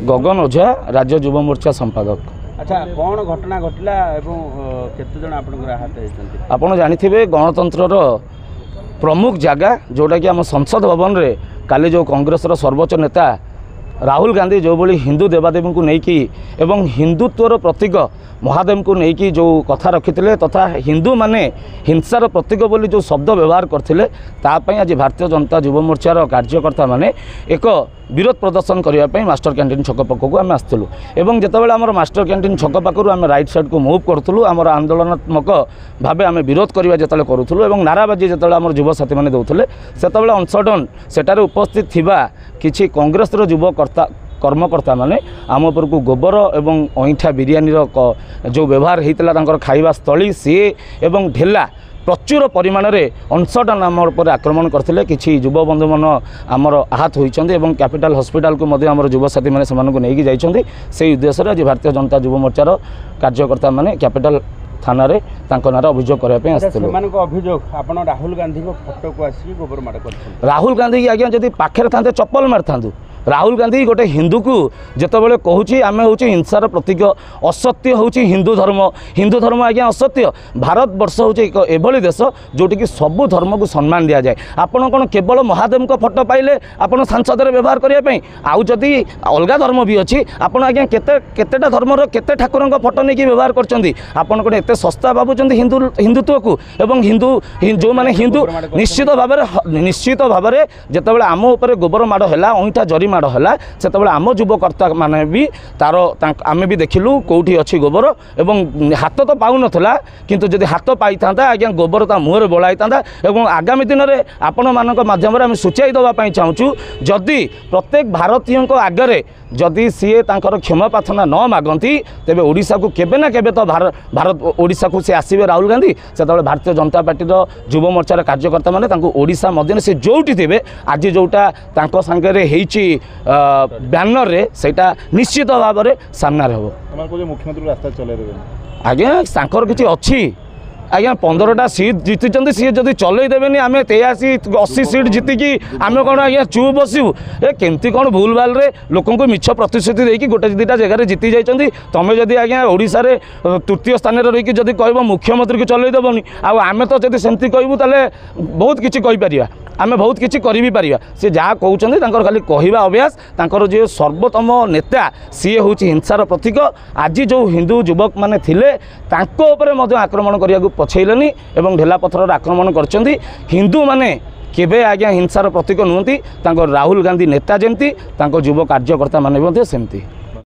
गगन ओझा राज्य युव मोर्चा संपादक। अच्छा कौन घटना घटला एवं केते जण आपनकर आहत हेछन्ति आपण जानिथिबे गणतंत्रर प्रमुख जगह जोटा कि आम संसद भवन रे काली जो कांग्रेस सर्वोच्च नेता राहुल गांधी जो भली हिंदू देवादेवी को लेकिन एवं हिंदुत्वर प्रतीक महादेव को लेकिन जो कथा रखिते तथा हिंदू माने हिंसार प्रतीक बोली जो शब्द व्यवहार करते आज भारतीय जनता युव मोर्चार कार्यकर्ता माने एक विरोध प्रदर्शन करने मास्टर कैंटीन छक पाखक आम आसलु एवं जितेबाला आम मास्टर कैंटीन छक पाखु आम राइट साइड को मूव करूँ आम आंदोलनात्मक भाव आम विरोध करवा जो करूँ और नाराबाजी जो आम युव साथी मैंने दौले से अनसडन सेठार उपस्थित थिबा किछि कांग्रेस युव कर्मकर्ता माने आम उपर को गोबर एवं अईठा बिरियानी जो व्यवहार होता खाइबा स्थली सी एवं ढेला प्रचुर परिमाण में अनसडन आम पर आक्रमण करते किसी युव बंधु मन आमर आहत होती कैपिटल हॉस्पिटल को आम युव साथी मैंने नहीं जाइए से उद्देश्य आज भारतीय जनता युव मोर्चार कार्यकर्ता माने कैपिटल थाना रे नार अभियोग करने अभियोग आप राहुल गांधी को फोटो को आसिक गोबर माड़ कर राहुल गांधी की आज्ञा जब पाखे था चप्पल मारि था राहुल गांधी गोटे हिंदू को जितेबाला कहूँ आम हूँ हिंसार प्रतीक असत्य हूँ हिंदू धर्म आज्ञा असत्य भारत वर्ष हूँ एक एभली देश जोटि कि सबू धर्म को सम्मान दि जाए आपड़ कौन केवल महादेव को फोटो पाइले आप सांसद व्यवहार करने आउ जदि अलग धर्म भी अच्छी आपड़ आज्ञा केतेटा धर्मर केते ठाकुर फोटो नहीं व्यवहार करपड़ कौन एत सस्ता भावुं हिंदुत्व को एवं हिंदू जो मैंने हिंदू निश्चित भाव में जितेबाला आम उपर गोबर माड़ है अईठा जरी माड़ है से आम युवकर्ता माने भी तार आम भी देखिलु कौटी अच्छी गोबर एवं हाथ तो पाऊ नाला किंतु जदि हाथ पाई था आज्ञा गोबर ता मुहर बोलाई था एवं आगामी दिन में आपण मानक माध्यम आम सूचाई देवाई चाहूँ जदि प्रत्येक भारतीय आगे जदि सीए तांकर क्षमा प्रार्थना न मागती तेबे ओडिशा को केबे ना केबे तो भारत ओडिशा को सी आसबे राहुल गांधी से भारतीय जनता पार्टी युव मोर्चार कार्यकर्ता माने तांको ओडिशा मध्य से जोटी थे आज जोटा तांको सांगे हेइची बैनर रे सेटा निश्चित भाव में सामना हो मुख्यमंत्री रास्ता चले आज्ञा सांकर किसी अच्छी आज्ञा 15टा सीट जीति सी जब चलईदेवे आम 83-80 सीट जीतिकी आम कौन आज्ञा चुप बसू ए केमती कौन भूल भाल रे लोक मिछ प्रतिश्रुति देकी गोटे दुईटा जगह जीति जाइए तुम जदि आज्ञा ओडिशा रे तृतीय स्थान में रही जब कह मुख्यमंत्री को चलईदेवनी आम तो जब सेमती कहूँ ताले बहुत किसी कहीपर आम बहुत किसी करी पारिबा सी जहाँ कहते खाली कहवा अभ्यास तांकर जो सर्वोत्तम नेता सी हूँ हिंसार प्रतीक आज जो हिंदू युवक मैंने थिले तांको उपरे मध्य आक्रमण करने को पछेलेनी एवं ढेला पथर आक्रमण करछंती हिंदू माने केबे आज्ञा हिंसार प्रतीक नुहति राहुल गांधी नेता जमती युव कार्यकर्ता माने सेमती।